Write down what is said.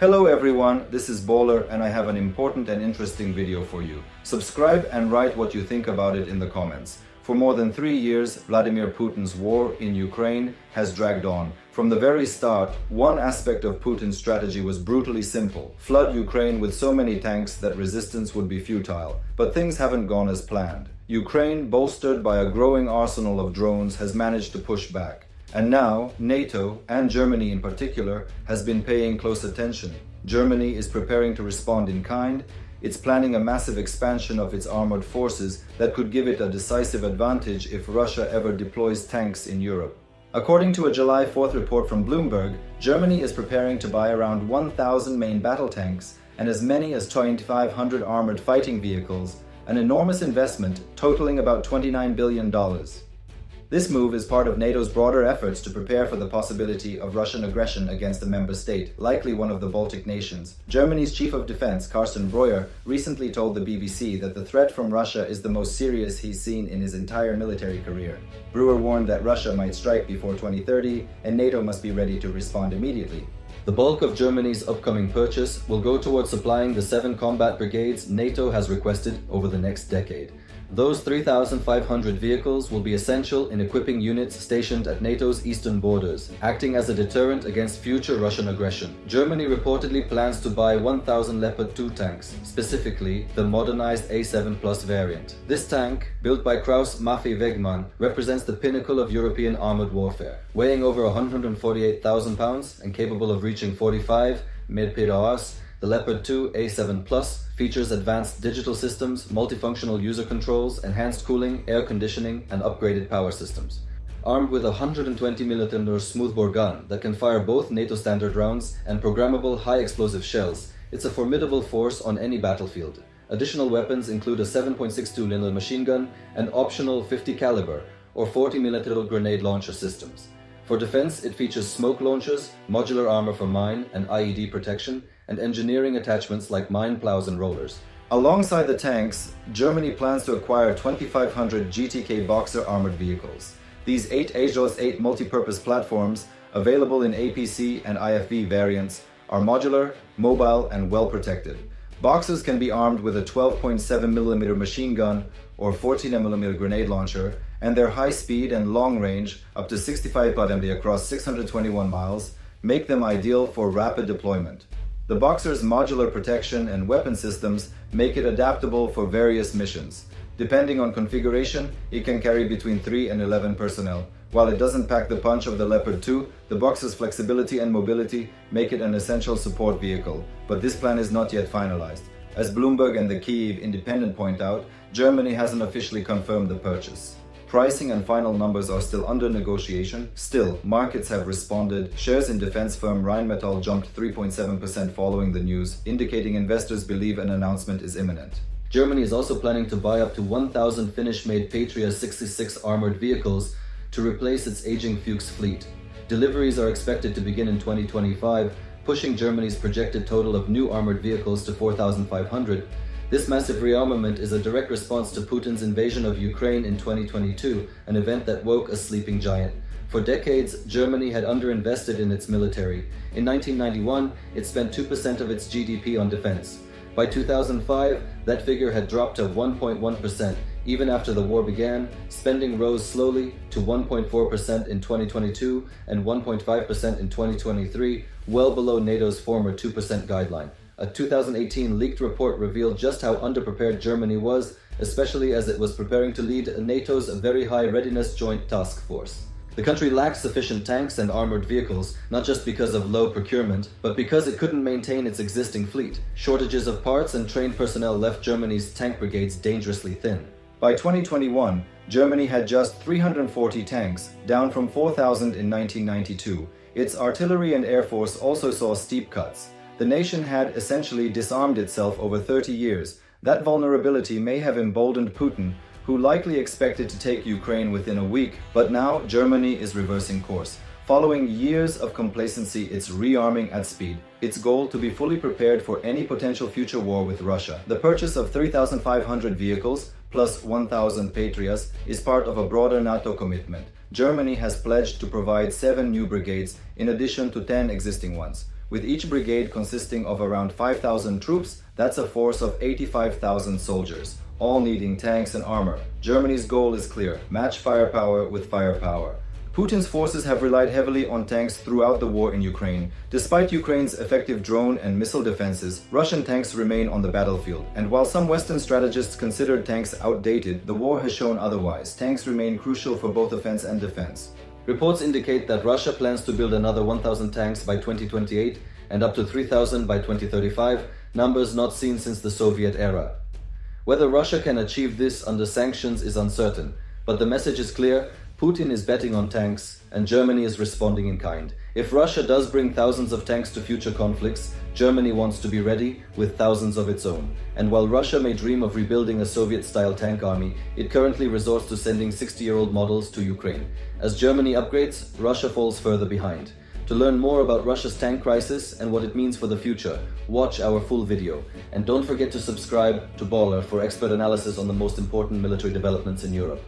Hello everyone, this is BAWLER and I have an important and interesting video for you. Subscribe and write what you think about it in the comments. For more than 3 years, Vladimir Putin's war in Ukraine has dragged on. From the very start, one aspect of Putin's strategy was brutally simple: flood Ukraine with so many tanks that resistance would be futile. But things haven't gone as planned. Ukraine, bolstered by a growing arsenal of drones, has managed to push back. And now, NATO, and Germany in particular, has been paying close attention. Germany is preparing to respond in kind. It's planning a massive expansion of its armored forces that could give it a decisive advantage if Russia ever deploys tanks in Europe. According to a July 4th report from Bloomberg, Germany is preparing to buy around 1,000 main battle tanks and as many as 2,500 armored fighting vehicles, an enormous investment totaling about $29 billion. This move is part of NATO's broader efforts to prepare for the possibility of Russian aggression against a member state, likely one of the Baltic nations. Germany's Chief of Defense, Breuer, recently told the BBC that the threat from Russia is the most serious he's seen in his entire military career. Breuer warned that Russia might strike before 2030, and NATO must be ready to respond immediately. The bulk of Germany's upcoming purchase will go towards supplying the 7 combat brigades NATO has requested over the next decade. Those 3,500 vehicles will be essential in equipping units stationed at NATO's eastern borders, acting as a deterrent against future Russian aggression. Germany reportedly plans to buy 1,000 Leopard 2 tanks, specifically the modernized A7 Plus variant. This tank, built by Krauss-Maffei-Wegmann, represents the pinnacle of European armored warfare. Weighing over 148,000 pounds and capable of reaching 45 mph, the Leopard 2 A7 Plus features advanced digital systems, multifunctional user controls, enhanced cooling, air conditioning, and upgraded power systems. Armed with a 120mm smoothbore gun that can fire both NATO standard rounds and programmable high-explosive shells, it's a formidable force on any battlefield. Additional weapons include a 7.62mm machine gun and optional 50 caliber or 40mm grenade launcher systems. For defense, it features smoke launchers, modular armor for mine and IED protection, and engineering attachments like mine plows and rollers. Alongside the tanks, Germany plans to acquire 2,500 GTK Boxer armored vehicles. These 8 Aegis 8 multi-purpose platforms, available in APC and IFV variants, are modular, mobile, and well protected. Boxers can be armed with a 12.7mm machine gun or 14mm grenade launcher, and their high speed and long range, up to 65 km across 621 miles, make them ideal for rapid deployment. The Boxer's modular protection and weapon systems make it adaptable for various missions. Depending on configuration, it can carry between 3 and 11 personnel. While it doesn't pack the punch of the Leopard 2, the Boxer's flexibility and mobility make it an essential support vehicle. But this plan is not yet finalized. As Bloomberg and the Kyiv Independent point out, Germany hasn't officially confirmed the purchase. Pricing and final numbers are still under negotiation. Still, markets have responded. Shares in defense firm Rheinmetall jumped 3.7% following the news, indicating investors believe an announcement is imminent. Germany is also planning to buy up to 1,000 Finnish-made Patria 66 armored vehicles to replace its aging Fuchs fleet. Deliveries are expected to begin in 2025, pushing Germany's projected total of new armored vehicles to 4,500. This massive rearmament is a direct response to Putin's invasion of Ukraine in 2022, an event that woke a sleeping giant. For decades, Germany had underinvested in its military. In 1991, it spent 2% of its GDP on defense. By 2005, that figure had dropped to 1.1%. Even after the war began, spending rose slowly to 1.4% in 2022 and 1.5% in 2023, well below NATO's former 2% guideline. A 2018 leaked report revealed just how underprepared Germany was, especially as it was preparing to lead NATO's Very High Readiness Joint Task Force. The country lacked sufficient tanks and armored vehicles, not just because of low procurement, but because it couldn't maintain its existing fleet. Shortages of parts and trained personnel left Germany's tank brigades dangerously thin. By 2021, Germany had just 340 tanks, down from 4,000 in 1992. Its artillery and air force also saw steep cuts. The nation had essentially disarmed itself over 30 years. That vulnerability may have emboldened Putin, who likely expected to take Ukraine within a week, but now Germany is reversing course. Following years of complacency, it's rearming at speed. Its goal to be fully prepared for any potential future war with Russia. The purchase of 3,500 vehicles plus 1,000 Patriots is part of a broader NATO commitment. Germany has pledged to provide 7 new brigades in addition to 10 existing ones. With each brigade consisting of around 5,000 troops, that's a force of 85,000 soldiers, all needing tanks and armor. Germany's goal is clear: match firepower with firepower. Putin's forces have relied heavily on tanks throughout the war in Ukraine. Despite Ukraine's effective drone and missile defenses, Russian tanks remain on the battlefield. And while some Western strategists considered tanks outdated, the war has shown otherwise. Tanks remain crucial for both offense and defense. Reports indicate that Russia plans to build another 1,000 tanks by 2028 and up to 3,000 by 2035, numbers not seen since the Soviet era. Whether Russia can achieve this under sanctions is uncertain, but the message is clear: Putin is betting on tanks, and Germany is responding in kind. If Russia does bring thousands of tanks to future conflicts, Germany wants to be ready with thousands of its own. And while Russia may dream of rebuilding a Soviet-style tank army, it currently resorts to sending 60-year-old models to Ukraine. As Germany upgrades, Russia falls further behind. To learn more about Russia's tank crisis and what it means for the future, watch our full video. And don't forget to subscribe to BAWLER for expert analysis on the most important military developments in Europe.